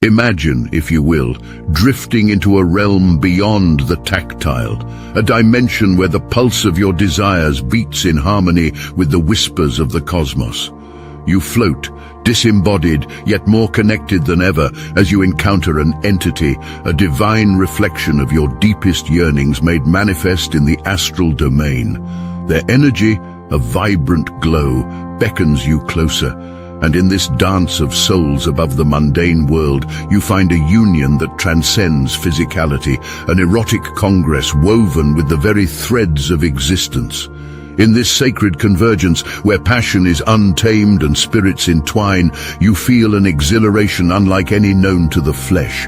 Imagine, if you will, drifting into a realm beyond the tactile, a dimension where the pulse of your desires beats in harmony with the whispers of the cosmos. You float, disembodied yet more connected than ever as you encounter an entity, a divine reflection of your deepest yearnings made manifest in the astral domain. Their energy, a vibrant glow, beckons you closer. And in this dance of souls above the mundane world, you find a union that transcends physicality, an erotic congress woven with the very threads of existence. In this sacred convergence, where passion is untamed and spirits entwine, you feel an exhilaration unlike any known to the flesh.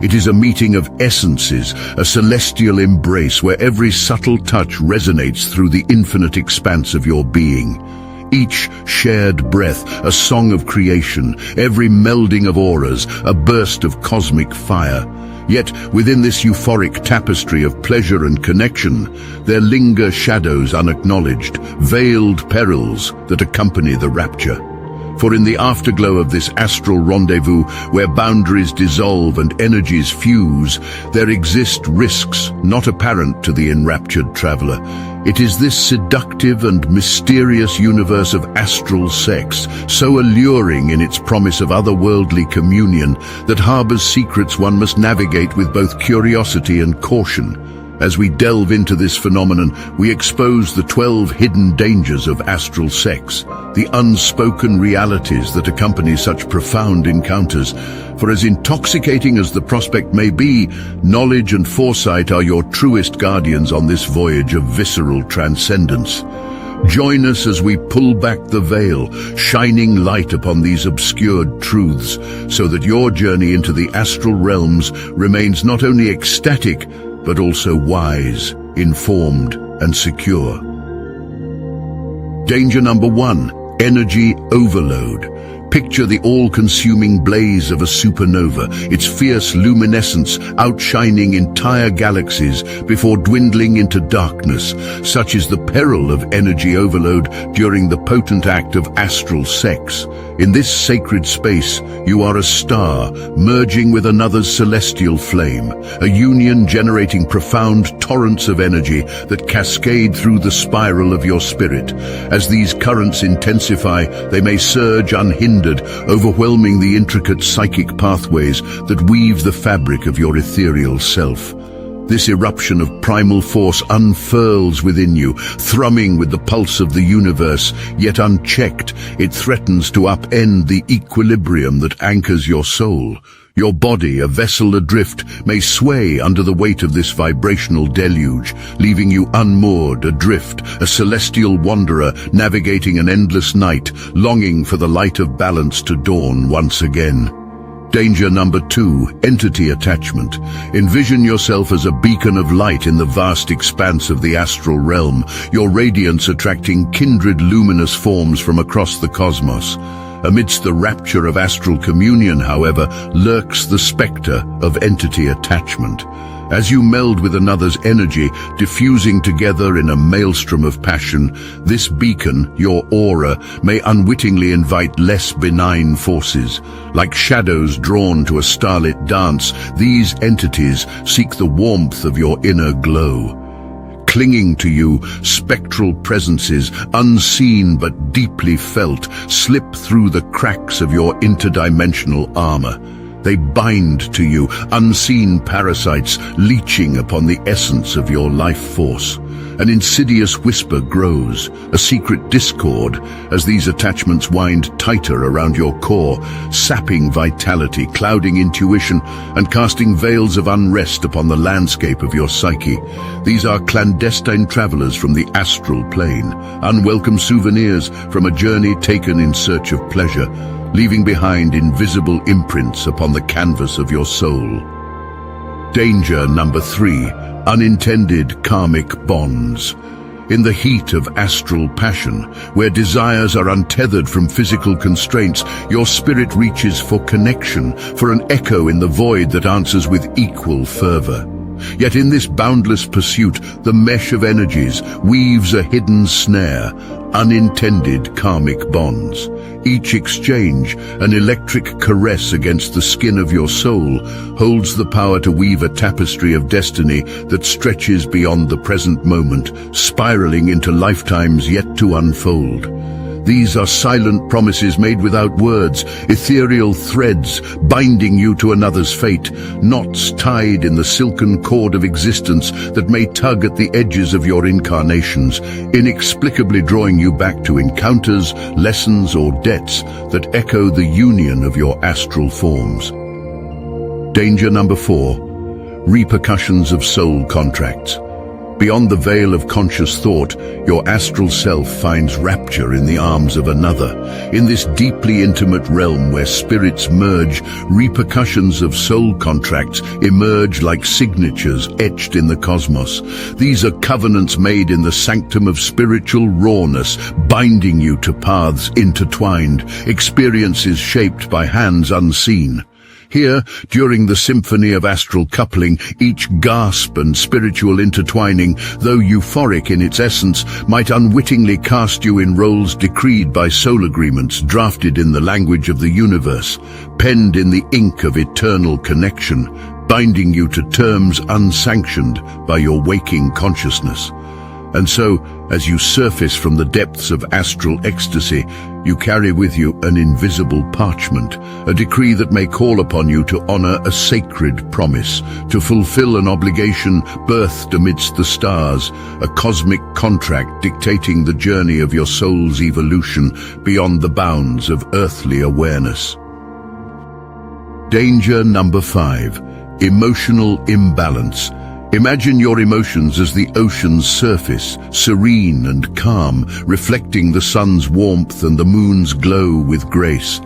It is a meeting of essences, a celestial embrace where every subtle touch resonates through the infinite expanse of your being. Each shared breath, a song of creation, every melding of auras, a burst of cosmic fire. Yet, within this euphoric tapestry of pleasure and connection, there linger shadows unacknowledged, veiled perils that accompany the rapture. For in the afterglow of this astral rendezvous, where boundaries dissolve and energies fuse, there exist risks not apparent to the enraptured traveler. It is this seductive and mysterious universe of astral sex, so alluring in its promise of otherworldly communion, that harbors secrets one must navigate with both curiosity and caution. As we delve into this phenomenon, we expose the 12 hidden dangers of astral sex, the unspoken realities that accompany such profound encounters. For as intoxicating as the prospect may be, knowledge and foresight are your truest guardians on this voyage of visceral transcendence. Join us as we pull back the veil, shining light upon these obscured truths, so that your journey into the astral realms remains not only ecstatic, but also wise, informed, and secure. Danger number 1, energy overload. Picture the all-consuming blaze of a supernova, its fierce luminescence outshining entire galaxies before dwindling into darkness. Such is the peril of energy overload during the potent act of astral sex. In this sacred space, you are a star, merging with another's celestial flame, a union generating profound torrents of energy that cascade through the spiral of your spirit. As these currents intensify, they may surge unhindered, overwhelming the intricate psychic pathways that weave the fabric of your ethereal self. This eruption of primal force unfurls within you, thrumming with the pulse of the universe, yet unchecked, it threatens to upend the equilibrium that anchors your soul. Your body, a vessel adrift, may sway under the weight of this vibrational deluge, leaving you unmoored, adrift, a celestial wanderer navigating an endless night, longing for the light of balance to dawn once again. Danger number 2, entity attachment. Envision yourself as a beacon of light in the vast expanse of the astral realm, your radiance attracting kindred luminous forms from across the cosmos. Amidst the rapture of astral communion, however, lurks the spectre of entity attachment. As you meld with another's energy, diffusing together in a maelstrom of passion, this beacon, your aura, may unwittingly invite less benign forces. Like shadows drawn to a starlit dance, these entities seek the warmth of your inner glow. Clinging to you, spectral presences, unseen but deeply felt, slip through the cracks of your interdimensional armor. They bind to you, unseen parasites leeching upon the essence of your life force. An insidious whisper grows, a secret discord, as these attachments wind tighter around your core, sapping vitality, clouding intuition, and casting veils of unrest upon the landscape of your psyche. These are clandestine travelers from the astral plane, unwelcome souvenirs from a journey taken in search of pleasure, leaving behind invisible imprints upon the canvas of your soul. Danger number 3, unintended karmic bonds. In the heat of astral passion, where desires are untethered from physical constraints, your spirit reaches for connection, for an echo in the void that answers with equal fervor. Yet in this boundless pursuit, the mesh of energies weaves a hidden snare, unintended karmic bonds. Each exchange, an electric caress against the skin of your soul, holds the power to weave a tapestry of destiny that stretches beyond the present moment, spiraling into lifetimes yet to unfold. These are silent promises made without words, ethereal threads binding you to another's fate, knots tied in the silken cord of existence that may tug at the edges of your incarnations, inexplicably drawing you back to encounters, lessons, or debts that echo the union of your astral forms. Danger number 4. Repercussions of soul contracts. Beyond the veil of conscious thought, your astral self finds rapture in the arms of another. In this deeply intimate realm where spirits merge, repercussions of soul contracts emerge like signatures etched in the cosmos. These are covenants made in the sanctum of spiritual rawness, binding you to paths intertwined, experiences shaped by hands unseen. Here, during the symphony of astral coupling, each gasp and spiritual intertwining, though euphoric in its essence, might unwittingly cast you in roles decreed by soul agreements drafted in the language of the universe, penned in the ink of eternal connection, binding you to terms unsanctioned by your waking consciousness. And so, as you surface from the depths of astral ecstasy, you carry with you an invisible parchment, a decree that may call upon you to honor a sacred promise, to fulfill an obligation birthed amidst the stars, a cosmic contract dictating the journey of your soul's evolution beyond the bounds of earthly awareness. Danger number 5. Emotional imbalance. Imagine your emotions as the ocean's surface, serene and calm, reflecting the sun's warmth and the moon's glow with grace.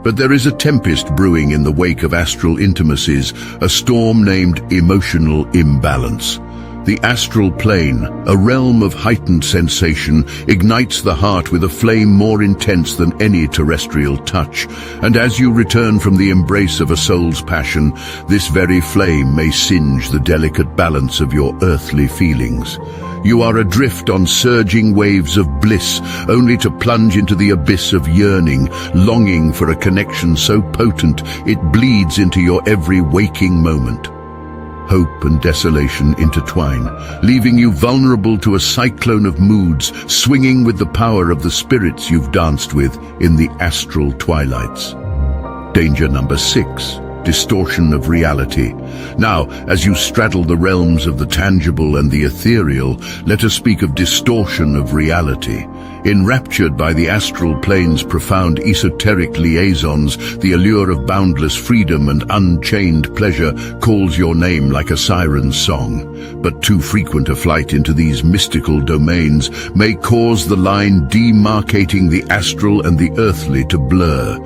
But there is a tempest brewing in the wake of astral intimacies, a storm named emotional imbalance. The astral plane, a realm of heightened sensation, ignites the heart with a flame more intense than any terrestrial touch. And as you return from the embrace of a soul's passion, this very flame may singe the delicate balance of your earthly feelings. You are adrift on surging waves of bliss, only to plunge into the abyss of yearning, longing for a connection so potent it bleeds into your every waking moment. Hope and desolation intertwine, leaving you vulnerable to a cyclone of moods, swinging with the power of the spirits you've danced with in the astral twilights. Danger number 6. Distortion of reality. Now, as you straddle the realms of the tangible and the ethereal, let us speak of distortion of reality. Enraptured by the astral plane's profound esoteric liaisons, the allure of boundless freedom and unchained pleasure calls your name like a siren's song. But too frequent a flight into these mystical domains may cause the line demarcating the astral and the earthly to blur.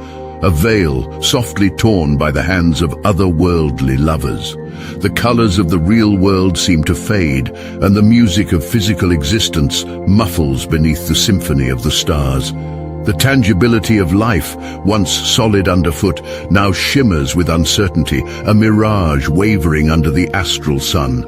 A veil softly torn by the hands of otherworldly lovers. The colors of the real world seem to fade, and the music of physical existence muffles beneath the symphony of the stars. The tangibility of life, once solid underfoot, now shimmers with uncertainty, a mirage wavering under the astral sun.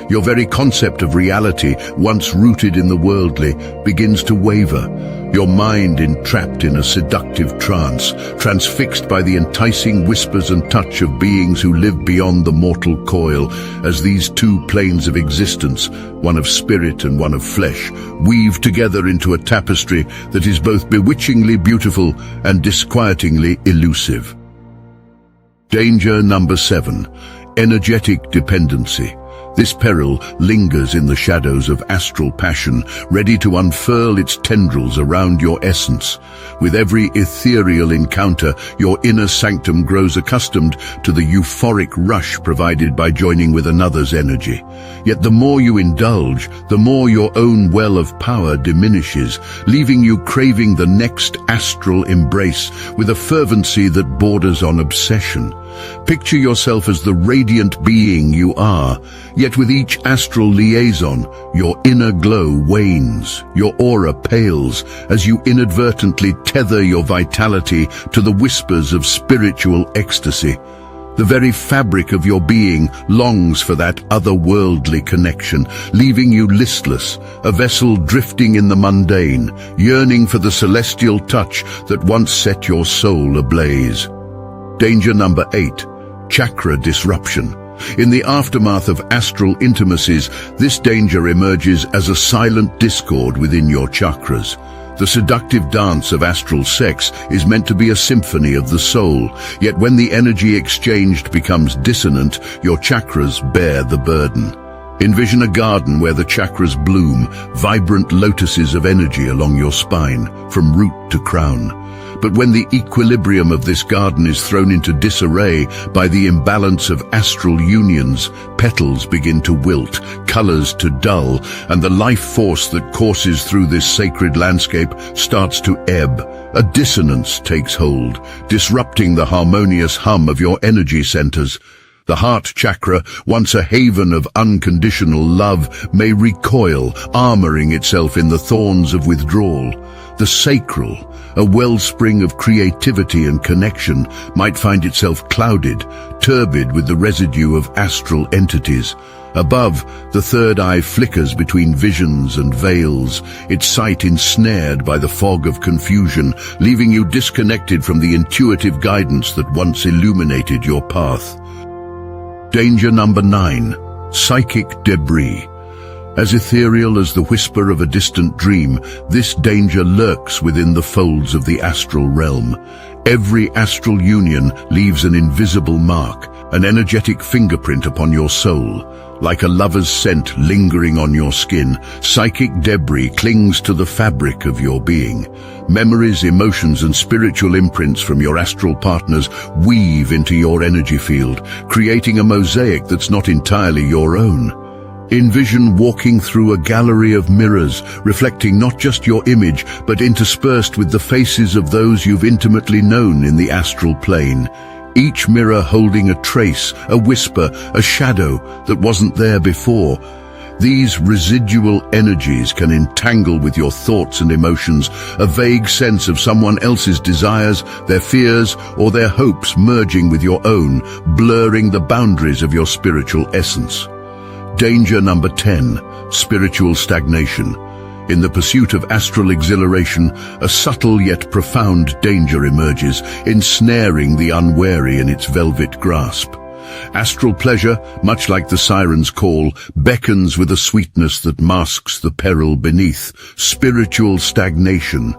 Your very concept of reality, once rooted in the worldly, begins to waver. Your mind entrapped in a seductive trance, transfixed by the enticing whispers and touch of beings who live beyond the mortal coil, as these two planes of existence, one of spirit and one of flesh, weave together into a tapestry that is both bewitchingly beautiful and disquietingly elusive. Danger number 7. Energetic dependency. This peril lingers in the shadows of astral passion, ready to unfurl its tendrils around your essence. With every ethereal encounter, your inner sanctum grows accustomed to the euphoric rush provided by joining with another's energy. Yet the more you indulge, the more your own well of power diminishes, leaving you craving the next astral embrace with a fervency that borders on obsession. Picture yourself as the radiant being you are, yet with each astral liaison, your inner glow wanes, your aura pales, as you inadvertently tether your vitality to the whispers of spiritual ecstasy. The very fabric of your being longs for that otherworldly connection, leaving you listless, a vessel drifting in the mundane, yearning for the celestial touch that once set your soul ablaze. Danger number 8. Chakra disruption. In the aftermath of astral intimacies, this danger emerges as a silent discord within your chakras. The seductive dance of astral sex is meant to be a symphony of the soul, yet when the energy exchanged becomes dissonant, your chakras bear the burden. Envision a garden where the chakras bloom, vibrant lotuses of energy along your spine, from root to crown. But when the equilibrium of this garden is thrown into disarray by the imbalance of astral unions, petals begin to wilt, colors to dull, and the life force that courses through this sacred landscape starts to ebb. A dissonance takes hold, disrupting the harmonious hum of your energy centers. The heart chakra, once a haven of unconditional love, may recoil, armoring itself in the thorns of withdrawal. The sacral, a wellspring of creativity and connection, might find itself clouded, turbid with the residue of astral entities. Above, the third eye flickers between visions and veils, its sight ensnared by the fog of confusion, leaving you disconnected from the intuitive guidance that once illuminated your path. Danger number 9. Psychic debris. As ethereal as the whisper of a distant dream, this danger lurks within the folds of the astral realm. Every astral union leaves an invisible mark, an energetic fingerprint upon your soul. Like a lover's scent lingering on your skin, psychic debris clings to the fabric of your being. Memories, emotions, and spiritual imprints from your astral partners weave into your energy field, creating a mosaic that's not entirely your own. Envision walking through a gallery of mirrors, reflecting not just your image, but interspersed with the faces of those you've intimately known in the astral plane. Each mirror holding a trace, a whisper, a shadow that wasn't there before. These residual energies can entangle with your thoughts and emotions, a vague sense of someone else's desires, their fears, or their hopes merging with your own, blurring the boundaries of your spiritual essence. Danger number 10. Spiritual stagnation. In the pursuit of astral exhilaration, a subtle yet profound danger emerges, ensnaring the unwary in its velvet grasp. Astral pleasure, much like the siren's call, beckons with a sweetness that masks the peril beneath. Spiritual stagnation.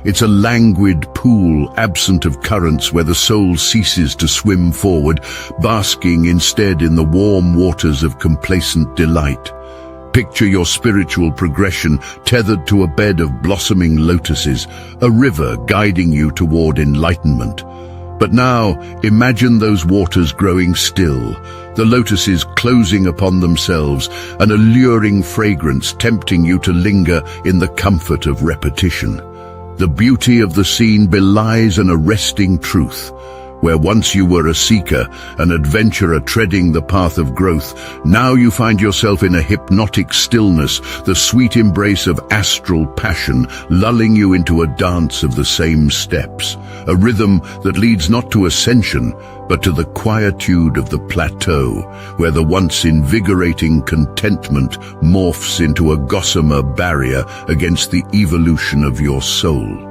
It's a languid pool, absent of currents, where the soul ceases to swim forward, basking instead in the warm waters of complacent delight. Picture your spiritual progression tethered to a bed of blossoming lotuses, a river guiding you toward enlightenment. But now, imagine those waters growing still, the lotuses closing upon themselves, an alluring fragrance tempting you to linger in the comfort of repetition. The beauty of the scene belies an arresting truth. Where once you were a seeker, an adventurer treading the path of growth, now you find yourself in a hypnotic stillness, the sweet embrace of astral passion, lulling you into a dance of the same steps, a rhythm that leads not to ascension, but to the quietude of the plateau, where the once invigorating contentment morphs into a gossamer barrier against the evolution of your soul.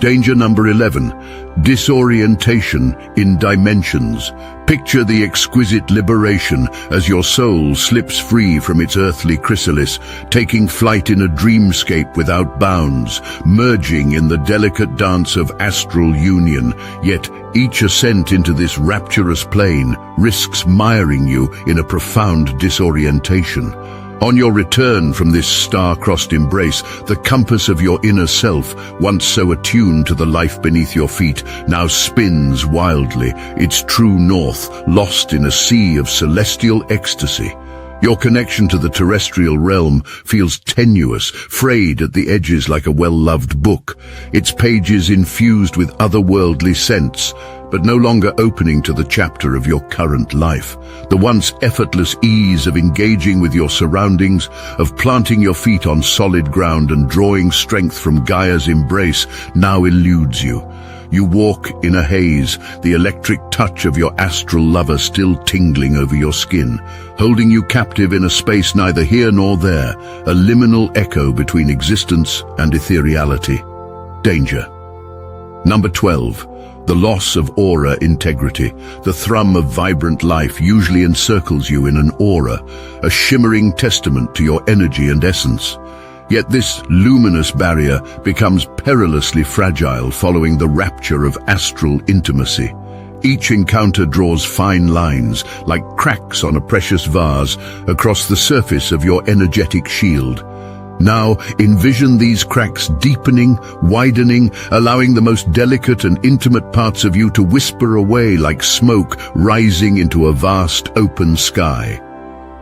Danger number 11. Disorientation in dimensions. Picture the exquisite liberation as your soul slips free from its earthly chrysalis, taking flight in a dreamscape without bounds, merging in the delicate dance of astral union. Yet each ascent into this rapturous plane risks miring you in a profound disorientation. On your return from this star-crossed embrace, the compass of your inner self, once so attuned to the life beneath your feet, now spins wildly, its true north lost in a sea of celestial ecstasy. Your connection to the terrestrial realm feels tenuous, frayed at the edges like a well-loved book, its pages infused with otherworldly scents, but no longer opening to the chapter of your current life. The once effortless ease of engaging with your surroundings, of planting your feet on solid ground and drawing strength from Gaia's embrace, now eludes you. You walk in a haze, the electric touch of your astral lover still tingling over your skin, holding you captive in a space neither here nor there, a liminal echo between existence and ethereality. Danger. Number 12. The loss of aura integrity. The thrum of vibrant life usually encircles you in an aura, a shimmering testament to your energy and essence. Yet this luminous barrier becomes perilously fragile following the rapture of astral intimacy. Each encounter draws fine lines, like cracks on a precious vase, across the surface of your energetic shield. Now, envision these cracks deepening, widening, allowing the most delicate and intimate parts of you to whisper away like smoke rising into a vast open sky.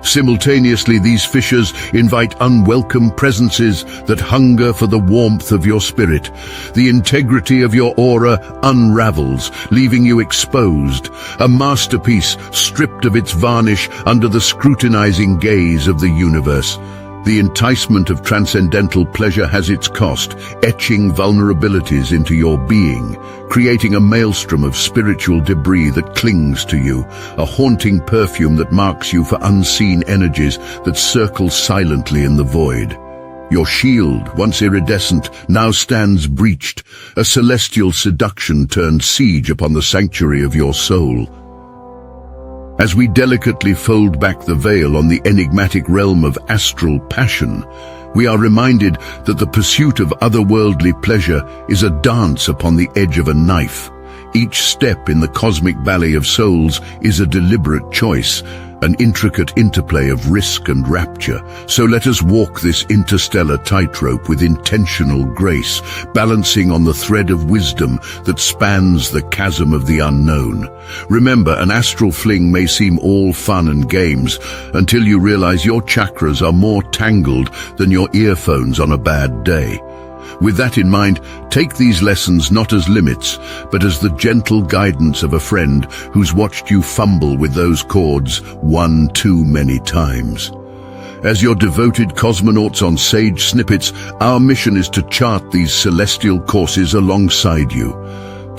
Simultaneously, these fissures invite unwelcome presences that hunger for the warmth of your spirit. The integrity of your aura unravels, leaving you exposed, a masterpiece stripped of its varnish under the scrutinizing gaze of the universe. The enticement of transcendental pleasure has its cost, etching vulnerabilities into your being, creating a maelstrom of spiritual debris that clings to you, a haunting perfume that marks you for unseen energies that circle silently in the void. Your shield, once iridescent, now stands breached, a celestial seduction turned siege upon the sanctuary of your soul. As we delicately fold back the veil on the enigmatic realm of astral passion, we are reminded that the pursuit of otherworldly pleasure is a dance upon the edge of a knife. Each step in the cosmic ballet of souls is a deliberate choice, an intricate interplay of risk and rapture. So let us walk this interstellar tightrope with intentional grace, balancing on the thread of wisdom that spans the chasm of the unknown. Remember, an astral fling may seem all fun and games until you realize your chakras are more tangled than your earphones on a bad day. With that in mind, take these lessons not as limits, but as the gentle guidance of a friend who's watched you fumble with those chords one too many times. As your devoted cosmonauts on Sage Snippets, our mission is to chart these celestial courses alongside you.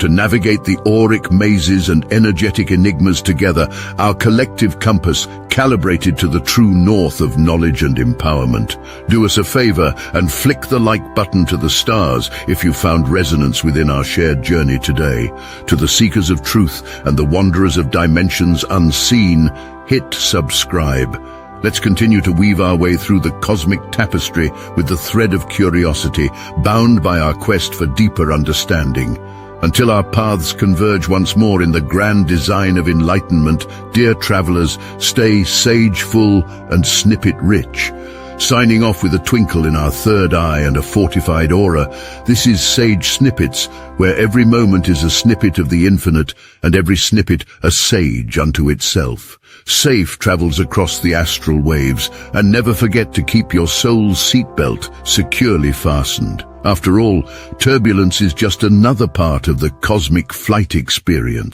To navigate the auric mazes and energetic enigmas together, our collective compass calibrated to the true north of knowledge and empowerment. Do us a favor and flick the like button to the stars if you found resonance within our shared journey today. To the seekers of truth and the wanderers of dimensions unseen, hit subscribe. Let's continue to weave our way through the cosmic tapestry with the thread of curiosity, bound by our quest for deeper understanding. Until our paths converge once more in the grand design of enlightenment, dear travelers, stay sageful and snippet-rich. Signing off with a twinkle in our third eye and a fortified aura, this is Sage Snippets, where every moment is a snippet of the infinite and every snippet a sage unto itself. Safe travels across the astral waves, and never forget to keep your soul's seatbelt securely fastened. After all, turbulence is just another part of the cosmic flight experience.